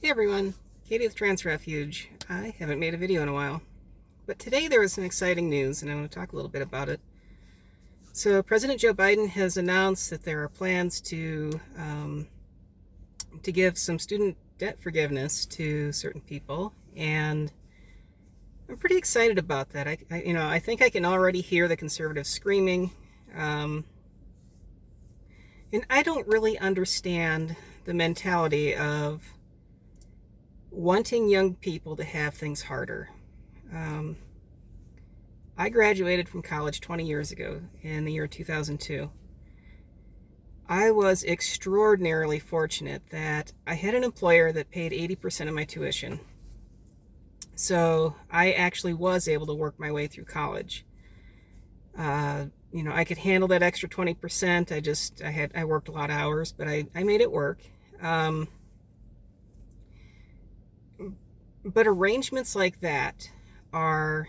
Hey everyone, Katie with Trans Refuge. I haven't made a video in a while, but today there was some exciting news and I want to talk a little bit about it. So President Joe Biden has announced that there are plans to give some student debt forgiveness to certain people, and I'm pretty excited about that. I think I can already hear the conservatives screaming, and I don't really understand the mentality of wanting young people to have things harder. I graduated from college 20 years ago in the year 2002. I was extraordinarily fortunate that I had an employer that paid 80% of my tuition. So I actually was able to work my way through college. I could handle that extra 20%. I worked a lot of hours, but I made it work. But arrangements like that are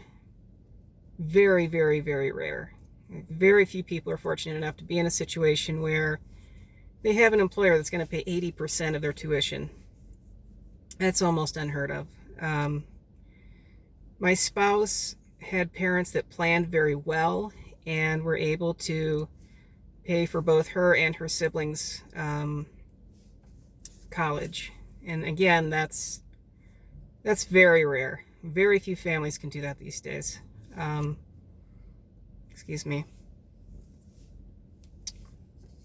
very, very, very rare. Very few people are fortunate enough to be in a situation where they have an employer that's going to pay 80% of their tuition. That's almost unheard of. My spouse had parents that planned very well and were able to pay for both her and her siblings' college. And again, that's very rare. Very few families can do that these days. Excuse me.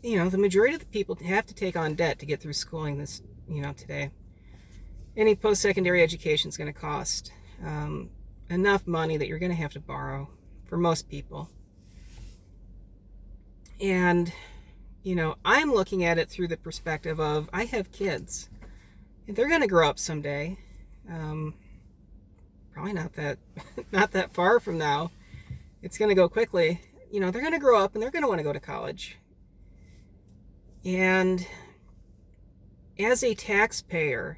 The majority of the people have to take on debt to get through schooling today. Any post-secondary education is going to cost enough money that you're going to have to borrow for most people. And, I'm looking at it through the perspective of I have kids. And they're going to grow up someday. Probably not that far from now. It's going to go quickly. They're going to grow up and they're going to want to go to college. And as a taxpayer,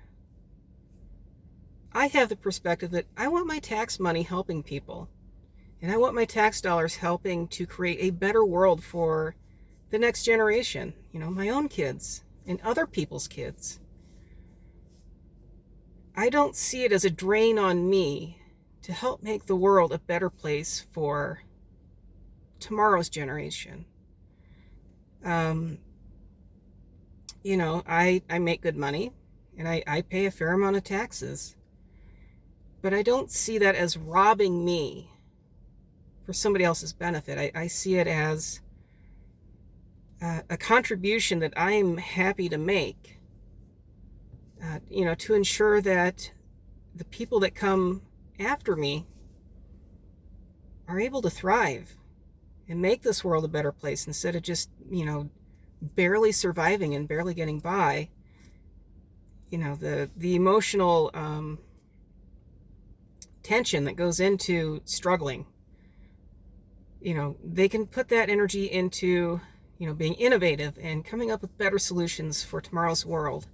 I have the perspective that I want my tax money helping people. And I want my tax dollars helping to create a better world for the next generation, my own kids and other people's kids. I don't see it as a drain on me to help make the world a better place for tomorrow's generation. I make good money and I pay a fair amount of taxes, but I don't see that as robbing me for somebody else's benefit. I see it as a contribution that I am happy to make. To ensure that the people that come after me are able to thrive and make this world a better place instead of just, barely surviving and barely getting by. The emotional tension that goes into struggling. They can put that energy into, being innovative and coming up with better solutions for tomorrow's world.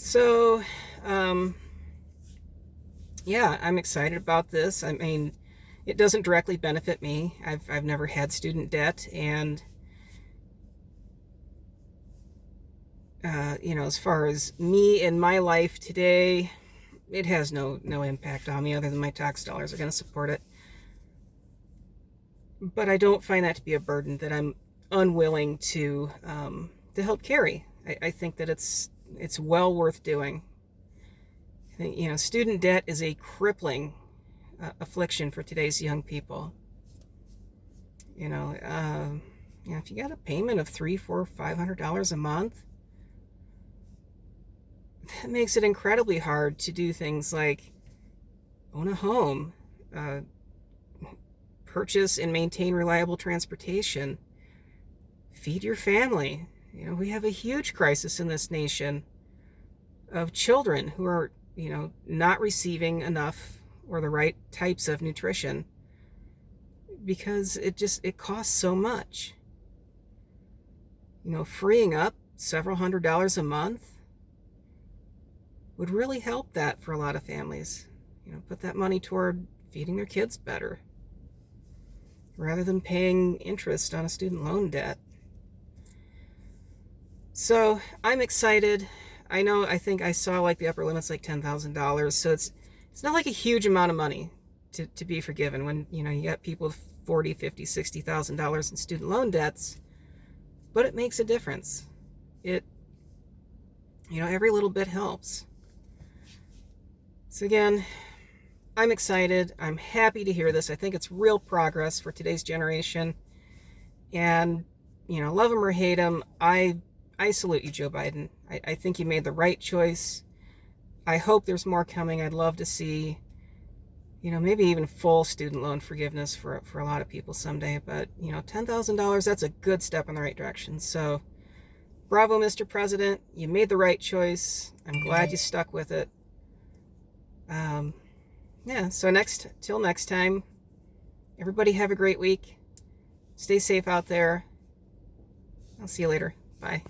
So, I'm excited about this. I mean, it doesn't directly benefit me. I've never had student debt, and as far as me and my life today, it has no impact on me other than my tax dollars are going to support it. But I don't find that to be a burden that I'm unwilling to help carry. I think that it's well worth doing. I think, student debt is a crippling affliction for today's young people. If you got a payment of $300, $400, $500 a month, that makes it incredibly hard to do things like own a home, purchase and maintain reliable transportation, feed your family. We have a huge crisis in this nation of children who are, not receiving enough or the right types of nutrition because it costs so much. Freeing up several $100s a month would really help that for a lot of families. Put that money toward feeding their kids better rather than paying interest on a student loan debt. So I'm excited. I know, I think I saw like the upper limit's like $10,000. So it's not like a huge amount of money to be forgiven when, you know, you got people with $40, $50, $60,000 in student loan debts, but it makes a difference. It, you know, every little bit helps. So again, I'm excited. I'm happy to hear this. I think it's real progress for today's generation. And, you know, love him or hate him, I salute you, Joe Biden. I think you made the right choice. I hope there's more coming. I'd love to see, you know, maybe even full student loan forgiveness for a lot of people someday. But, you know, $10,000, that's a good step in the right direction. So, bravo, Mr. President. You made the right choice. I'm glad you stuck with it. Yeah, so till next time, everybody have a great week. Stay safe out there. I'll see you later. Bye.